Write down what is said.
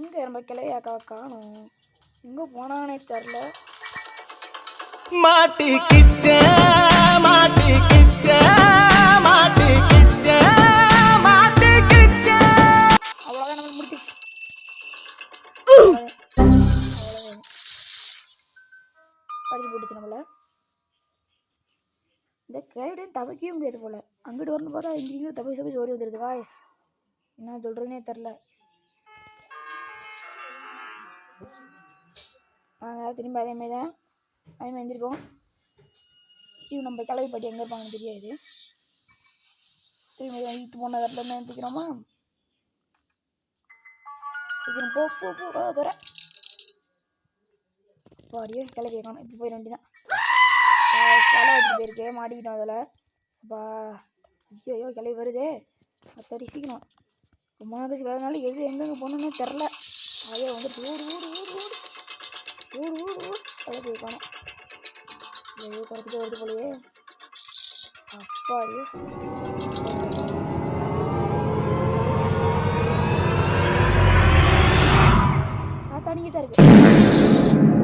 எங்கே நம்ம கிளையாக்கா காணும், எங்கே போனானே தெரில. மாட்டி கிச்ச மாட்டி கிச்ச மாட்டி கிச்ச மாட்டி கிச்ச. அவ்வளோதான், நம்ம முடிச்சிச்சு. அடிச்சு போட்டுச்சு நம்மள. இந்த கிளையிடையும் தவிக்கவே முடியாது போல். அங்கிட்டு வரணும் பார்த்தா இங்கேயும் தப்பிச்சு ஓடி வந்துடுது. காய்ஸ் என்ன சொல்கிறதுனே தெரில. நாங்கள் திரும்பி அதேமாதிரி தான் எழுந்திருப்போம். இது நம்ம கிளவி பாட்டி எங்கே இருப்பாங்கன்னு தெரியாது. திரும்பி வீட்டு போன இடத்துல இருந்து எழுந்திக்கிறோமா. சீக்கிரம் போ போ போ தர பாடியோ கிளவி கேட்கணும். இப்படி போயிட வேண்டிதான். வேலை வச்சுட்டு போயிருக்கேன், மாட்டிக்கிட்டோம் அதில். சப்பா ஐயோ கிளவி வருதே. அத்தடி சீக்கிரம் ரொம்ப நாள் கழிச்சு கிளவினால எது எங்கெங்கே போகணுன்னு தெரில. ஐயோ வந்துட்டு ஓடு ஓடு ஓடு ஓடு ஓடு ஓடு ஓடு கிளவி கேட்கணும். ஐயோ துரத்துட்டு வருது போலையே. அப்பாடியோ தண்ணிக்கிட்ட இருக்கு.